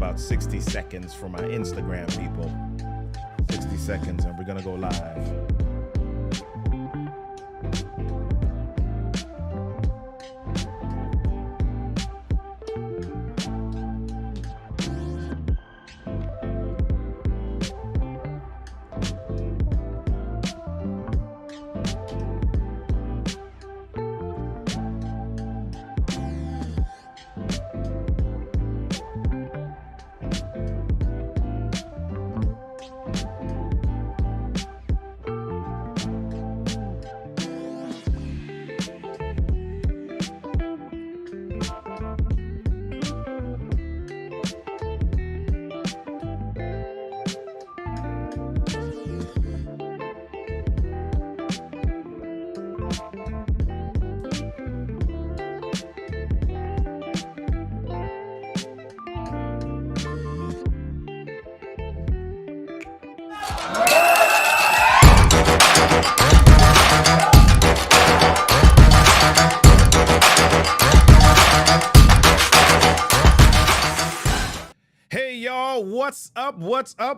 about 60 seconds for my Instagram people. 60 seconds and we're gonna go live.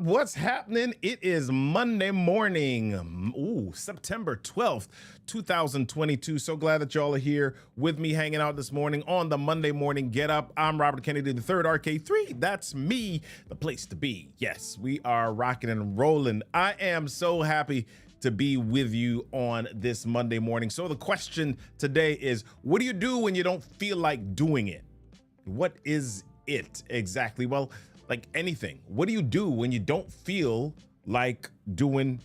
What's happening? It is Monday morning. September 12th, 2022. So glad that y'all are here with me hanging out this morning on the Monday Morning Get Up. I'm Robert Kennedy III, RK3. That's me, the place to be. Yes, we are rocking and rolling. I am so happy to be with you on this Monday morning. So the question today is, what do you do when you don't feel like doing it? What is it exactly? Well, like anything. What do you do when you don't feel like doing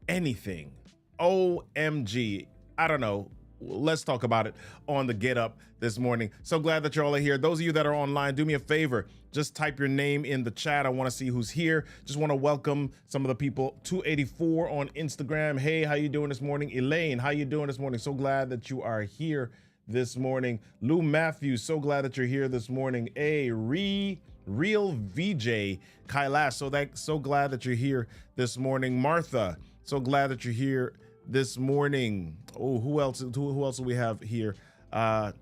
anything? OMG. I don't know. Let's talk about it on the Get Up this morning. So glad that you all are here. Those of you that are online, do me a favor. Just type your name in the chat. I want to see who's here. Just want to welcome some of the people. 284 on Instagram. Hey, how you doing this morning? Elaine, how you doing this morning? So glad that you are here this morning. Lou Matthews, so glad that you're here this morning. Hey, Real VJ Kailash, so glad that you're here this morning. Martha, so glad that you're here this morning. Oh, who else do we have here?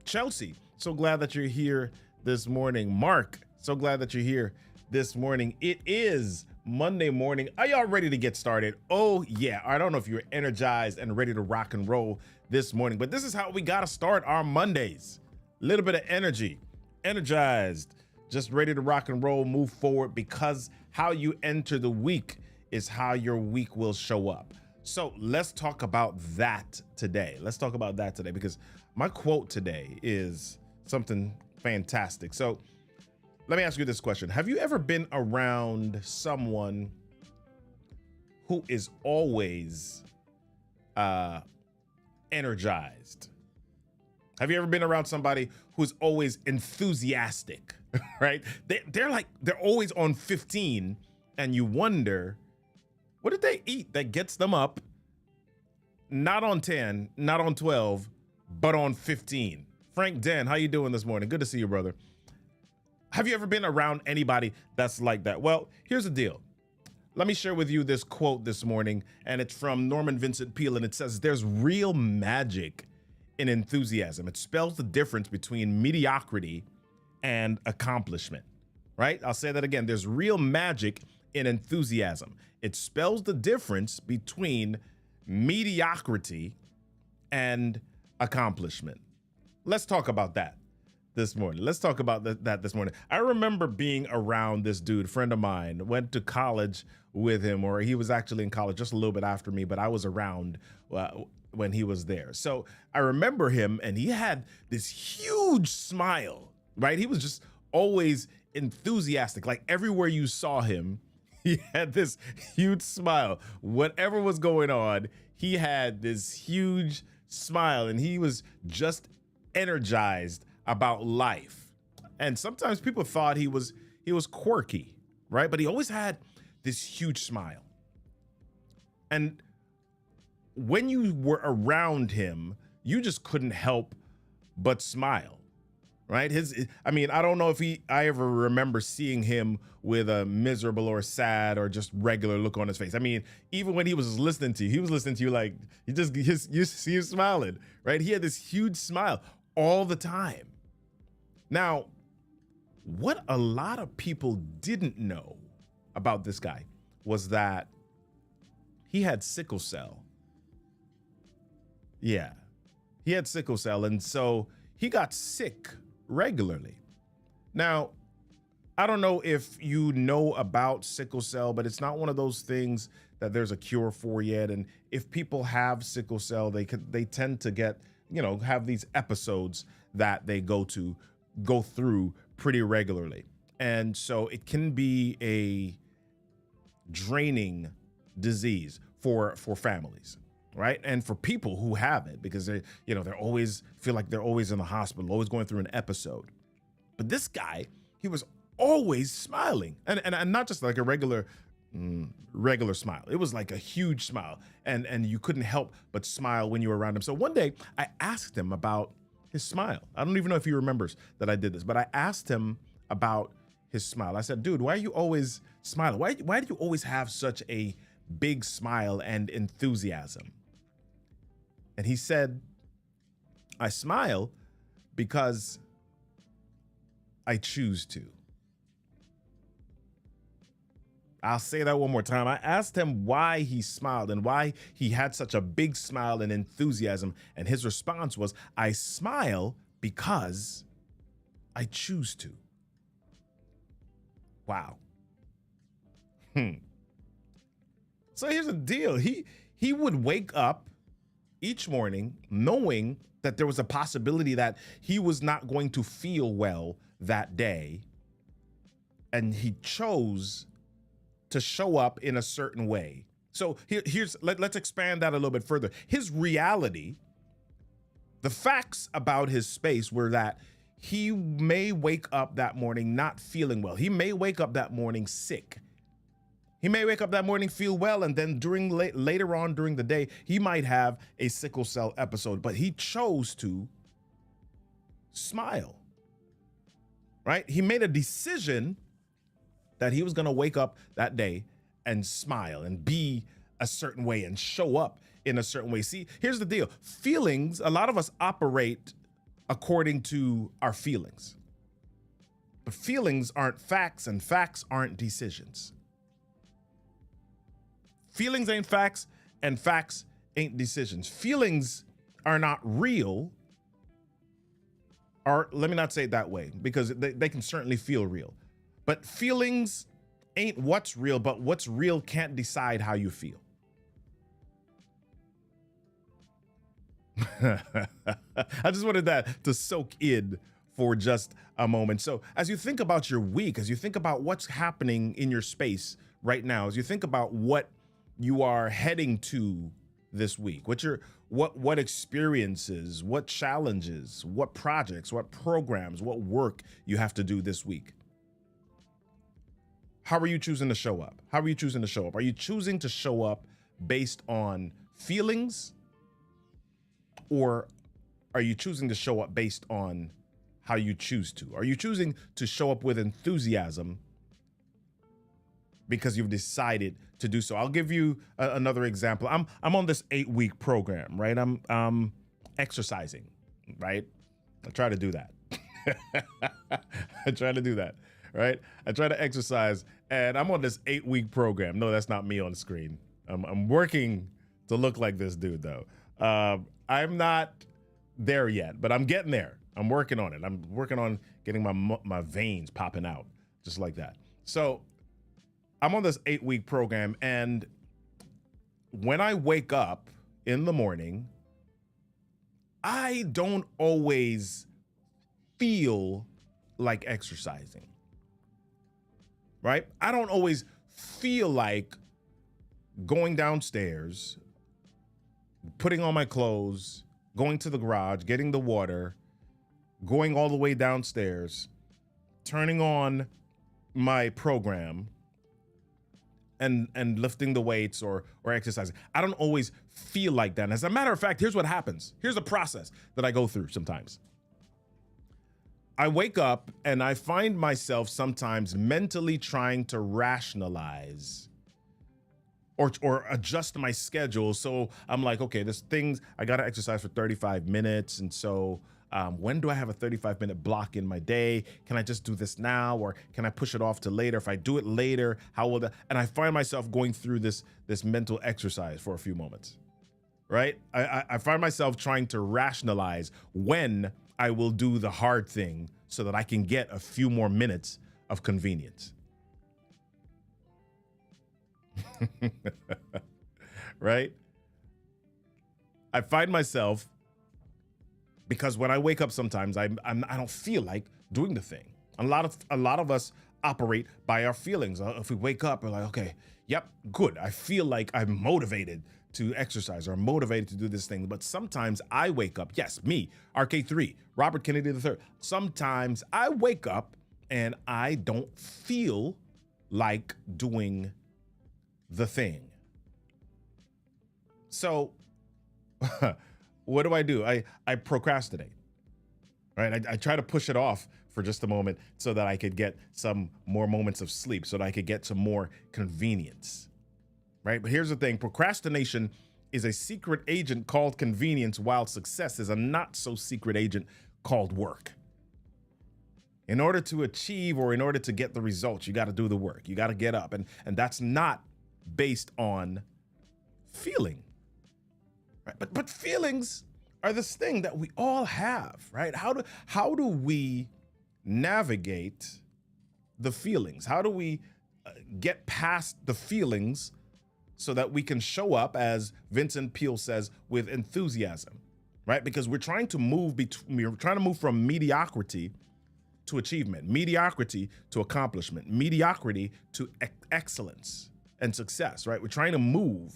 Chelsea, so glad that you're here this morning. Mark, so glad that you're here this morning. It is Monday morning. Are y'all ready to get started? Oh yeah, I don't know if you're energized and ready to rock and roll this morning, but this is how we gotta start our Mondays. A little bit of energy, energized, just ready to rock and roll, move forward, because how you enter the week is how your week will show up. So let's talk about that today. Because my quote today is something fantastic. So let me ask you this question. Have you ever been around someone who is always energized? Have you ever been around somebody who's always enthusiastic? Right? They're always on 15, and you wonder, what did they eat that gets them up not on 10, not on 12, but on 15? Frank Den, how you doing this morning? Good to see you, brother. Have you ever been around anybody that's like that? Well, here's the deal. Let me share with you this quote this morning, and it's from Norman Vincent Peale, and it says, "There's real magic in enthusiasm. It spells the difference between mediocrity and accomplishment," right? I'll say that again. There's real magic in enthusiasm. It spells the difference between mediocrity and accomplishment. Let's talk about that this morning. That this morning. I remember being around this dude, friend of mine, went to college with him, or he was actually in college just a little bit after me, but I was around when he was there. So I remember him, and he had this huge smile. Right? He was just always enthusiastic. Like everywhere you saw him, he had this huge smile. Whatever was going on, he had this huge smile, and he was just energized about life. And sometimes people thought he was quirky, right? But he always had this huge smile. And when you were around him, you just couldn't help but smile. Right? I don't know if I ever remember seeing him with a miserable or sad or just regular look on his face. I mean, even when he was listening to you like, you see him smiling, right? He had this huge smile all the time. Now, What a lot of people didn't know about this guy was that he had sickle cell. Yeah, he had sickle cell. And so he got sick regularly. Now, I don't know if you know about sickle cell, but it's not one of those things that there's a cure for yet. And if people have sickle cell, they tend to get, have these episodes that they go through pretty regularly. And so it can be a draining disease for families, right? And for people who have it, because they're always feel like they're always in the hospital, always going through an episode. But this guy, he was always smiling, and not just like a regular smile. It was like a huge smile, and you couldn't help but smile when you were around him. So one day I asked him about his smile. I don't even know if he remembers that I did this, but I asked him about his smile. I said, dude, why are you always smiling? Why do you always have such a big smile and enthusiasm? And he said, I smile because I choose to. I'll say that one more time. I asked him why he smiled and why he had such a big smile and enthusiasm. And his response was, I smile because I choose to. Wow. So here's the deal. He would wake up each morning knowing that there was a possibility that he was not going to feel well that day. And he chose to show up in a certain way. So let's expand that a little bit further. His reality, the facts about his space were that he may wake up that morning not feeling well. He may wake up that morning sick. He may wake up that morning, feel well, and then later on during the day, he might have a sickle cell episode, but he chose to smile, right? He made a decision that he was going to wake up that day and smile and be a certain way and show up in a certain way. See, here's the deal. Feelings, a lot of us operate according to our feelings. But feelings aren't facts and facts aren't decisions. Feelings ain't facts and facts ain't decisions. Feelings are not real, or let me not say it that way, because they can certainly feel real. But feelings ain't what's real, but what's real can't decide how you feel. I just wanted that to soak in for just a moment. So as you think about your week, as you think about what's happening in your space right now, as you think about what you are heading to this week, what experiences, what challenges, what projects, what programs, what work you have to do this week. How are you choosing to show up? How are you choosing to show up? Are you choosing to show up based on feelings, or are you choosing to show up based on how you choose to? Are you choosing to show up with enthusiasm because you've decided to do so? I'll give you another example. I'm on this 8-week program, right? I'm exercising, right? I try to do that. I try to do that, right? I try to exercise, and I'm on this 8-week program. No, that's not me on the screen. I'm working to look like this dude, though. I'm not there yet, but I'm getting there. I'm working on it. I'm working on getting my veins popping out, just like that. So I'm on this 8-week program, and when I wake up in the morning, I don't always feel like exercising, right? I don't always feel like going downstairs, putting on my clothes, going to the garage, getting the water, going all the way downstairs, turning on my program, and lifting the weights or exercising. I don't always feel like that. And as a matter of fact, here's what happens. Here's the process that I go through sometimes. I wake up and I find myself sometimes mentally trying to rationalize or adjust my schedule. So I'm like, okay, there's things, I got to exercise for 35 minutes. And so When do I have a 35-minute block in my day? Can I just do this now, or can I push it off to later? If I do it later, how will that? And I find myself going through this mental exercise for a few moments, right? I find myself trying to rationalize when I will do the hard thing so that I can get a few more minutes of convenience. Right? I find myself, because when I wake up sometimes I don't feel like doing the thing. A lot of us operate by our feelings. If we wake up, we're like, okay, yep, good. I feel like I'm motivated to exercise or motivated to do this thing. But sometimes I wake up, yes, me, RK3, Robert Kennedy III. Sometimes I wake up and I don't feel like doing the thing. So what do? I procrastinate, right? I try to push it off for just a moment so that I could get some more moments of sleep, so that I could get some more convenience, right? But here's the thing. Procrastination is a secret agent called convenience, while success is a not so secret agent called work. In order to achieve, or in order to get the results, you got to do the work. You got to get up. And that's not based on feeling. Right? But feelings are this thing that we all have, right? How do we navigate the feelings? How do we get past the feelings so that we can show up, as Vincent Peale says, with enthusiasm, right? Because we're trying to move from mediocrity to achievement, mediocrity to accomplishment, mediocrity to excellence and success, right? We're trying to move.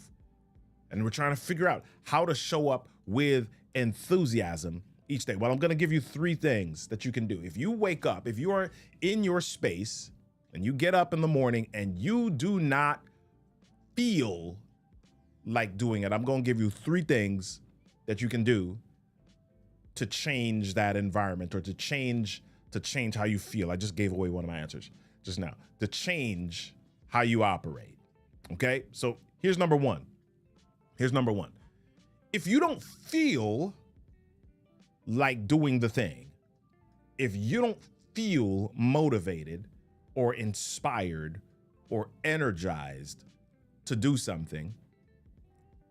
And we're trying to figure out how to show up with enthusiasm each day. Well, I'm going to give you 3 things that you can do. If you wake up, if you are in your space and you get up in the morning and you do not feel like doing it, I'm going to give you 3 things that you can do to change that environment, or to change how you feel. I just gave away one of my answers just now. To change how you operate. Okay? So here's number 1. If you don't feel like doing the thing, if you don't feel motivated or inspired or energized to do something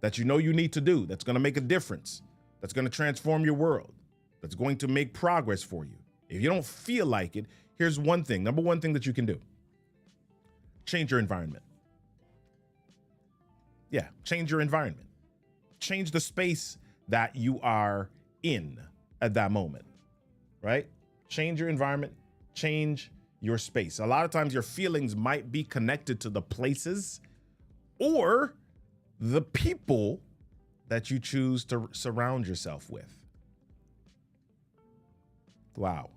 that you know you need to do, that's going to make a difference, that's going to transform your world, that's going to make progress for you. If you don't feel like it, here's one thing. Number 1 thing that you can do. Change your environment. Yeah, change your environment. Change the space that you are in at that moment, right? Change your environment, change your space. A lot of times your feelings might be connected to the places or the people that you choose to surround yourself with. Wow.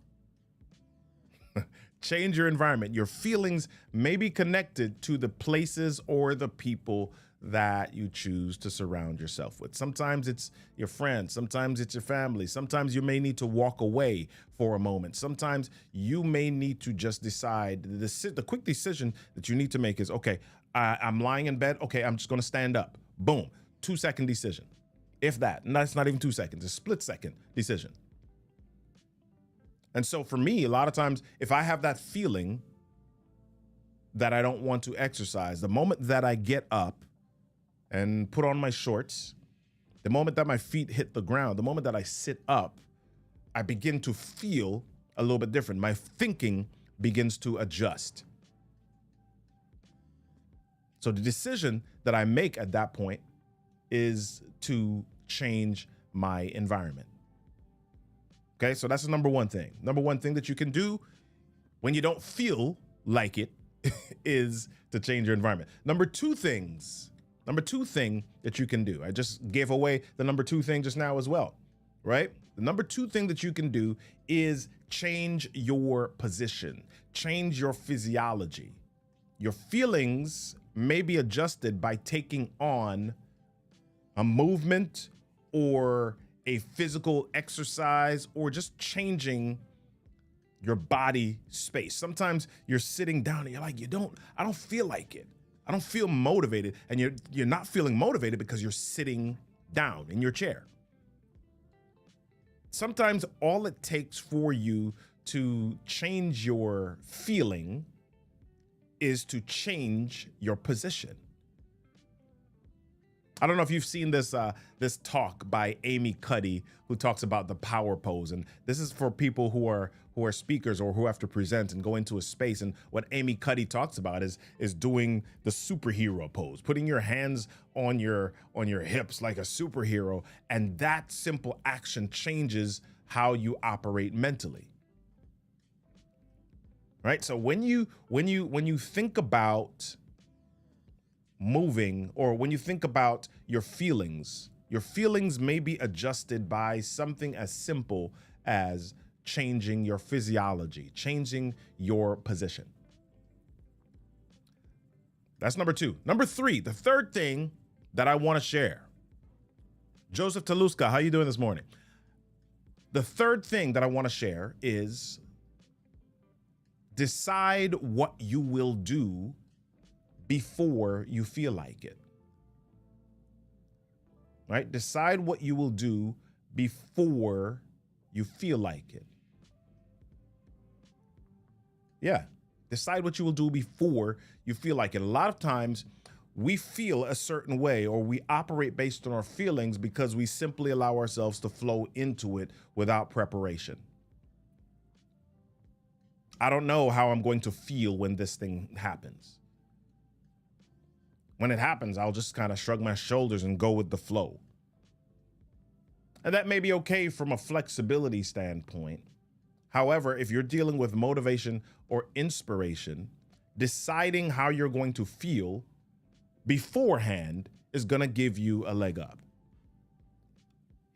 Change your environment. Your feelings may be connected to the places or the people that you choose to surround yourself with. Sometimes it's your friends, sometimes it's your family, sometimes you may need to walk away for a moment. Sometimes you may need to just decide. The quick decision that you need to make is, okay, I'm lying in bed, okay, I'm just gonna stand up. Boom, 2-second decision. If that, and that's not even 2 seconds, a split-second decision. And so for me, a lot of times, if I have that feeling that I don't want to exercise, the moment that I get up and put on my shorts, the moment that my feet hit the ground, the moment that I sit up, I begin to feel a little bit different. My thinking begins to adjust. So the decision that I make at that point is to change my environment. Okay, so that's the number 1 thing. Number 1 thing that you can do when you don't feel like it is to change your environment. Number 2 thing that you can do. I just gave away the number 2 thing just now as well, right? The number 2 thing that you can do is change your position, change your physiology. Your feelings may be adjusted by taking on a movement or a physical exercise, or just changing your body space. Sometimes you're sitting down and you're like, I don't feel like it. I don't feel motivated. And you're not feeling motivated because you're sitting down in your chair. Sometimes all it takes for you to change your feeling is to change your position. I don't know if you've seen this talk by Amy Cuddy, who talks about the power pose, and this is for people who are speakers or who have to present and go into a space. And what Amy Cuddy talks about is doing the superhero pose, putting your hands on your hips like a superhero, and that simple action changes how you operate mentally. Right? So when you think about moving, or when you think about your feelings may be adjusted by something as simple as changing your physiology, changing your position. That's number 2. Number 3, the third thing that I want to share. Joseph Taluska, how you doing this morning? The third thing that I want to share is decide what you will do before you feel like it. Right? Decide what you will do before you feel like it. Yeah. Decide what you will do before you feel like it. A lot of times we feel a certain way, or we operate based on our feelings because we simply allow ourselves to flow into it without preparation. I don't know how I'm going to feel when this thing happens. When it happens, I'll just kind of shrug my shoulders and go with the flow. And that may be okay from a flexibility standpoint. However, if you're dealing with motivation or inspiration, deciding how you're going to feel beforehand is going to give you a leg up.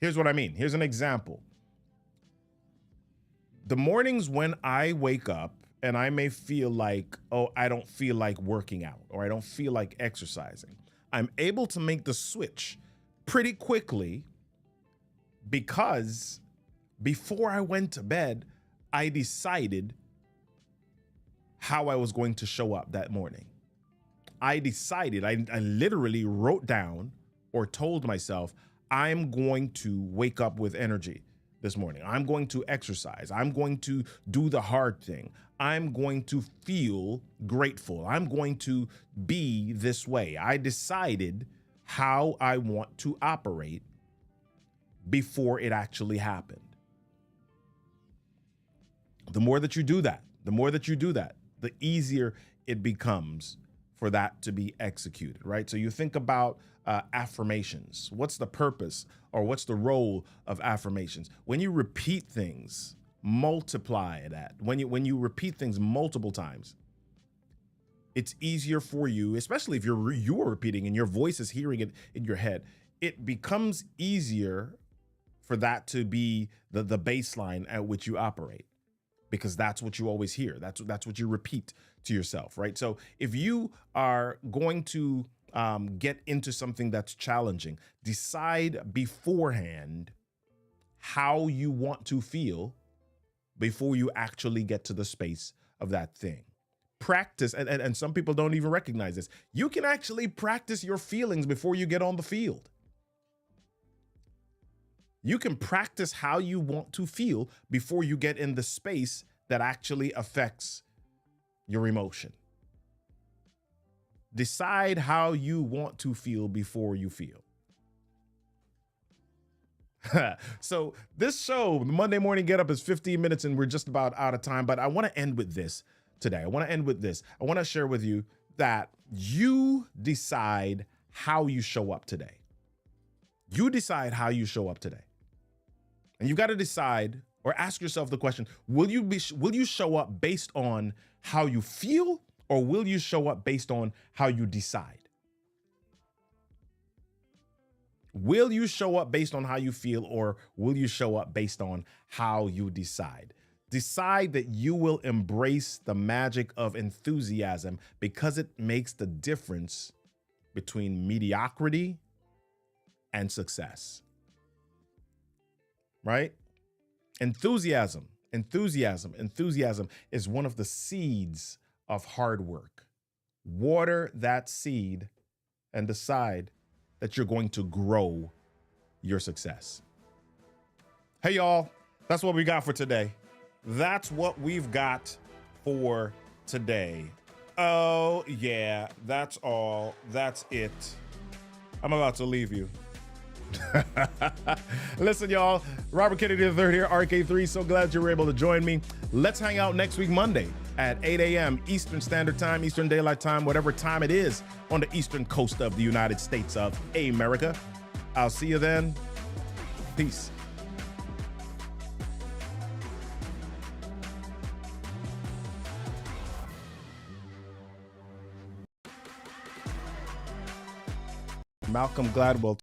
Here's what I mean. Here's an example. The mornings when I wake up and I may feel like, oh, I don't feel like working out, or I don't feel like exercising, I'm able to make the switch pretty quickly because before I went to bed, I decided how I was going to show up that morning. I decided, I literally wrote down or told myself, I'm going to wake up with energy this morning. I'm going to exercise. I'm going to do the hard thing. I'm going to feel grateful. I'm going to be this way. I decided how I want to operate before it actually happened. The more that you do that, the easier it becomes for that to be executed, right? So you think about affirmations. What's the purpose or what's the role of affirmations? When you repeat things, multiply that. When you repeat things multiple times, it's easier for you, especially if you're repeating and your voice is hearing it in your head. It becomes easier for that to be the baseline at which you operate, because that's what you always hear. That's what you repeat to yourself, right? So if you are going to get into something that's challenging, decide beforehand how you want to feel before you actually get to the space of that thing. Practice, and some people don't even recognize this. You can actually practice your feelings before you get on the field. You can practice how you want to feel before you get in the space that actually affects your emotion. Decide how you want to feel before you feel. So this show, the Monday Morning Get Up, is 15 minutes and we're just about out of time, but I want to end with this today. I want to share with you that you decide how you show up today. You decide how you show up today. And you've got to decide or ask yourself the question, will you show up based on how you feel, or will you show up based on how you decide? Will you show up based on how you feel, or will you show up based on how you decide? Decide that you will embrace the magic of enthusiasm, because it makes the difference between mediocrity and success. Right? Enthusiasm is one of the seeds of hard work. Water that seed and decide that you're going to grow your success. Hey, y'all, that's what we got for today. That's what we've got for today. Oh, yeah, that's all. That's it. I'm about to leave you. Listen, y'all, Robert Kennedy III here, RK3. So glad you were able to join me. Let's hang out next week, Monday at 8 a.m. Eastern Standard Time, Eastern Daylight Time, whatever time it is on the eastern coast of the United States of America. I'll see you then. Peace. Malcolm Gladwell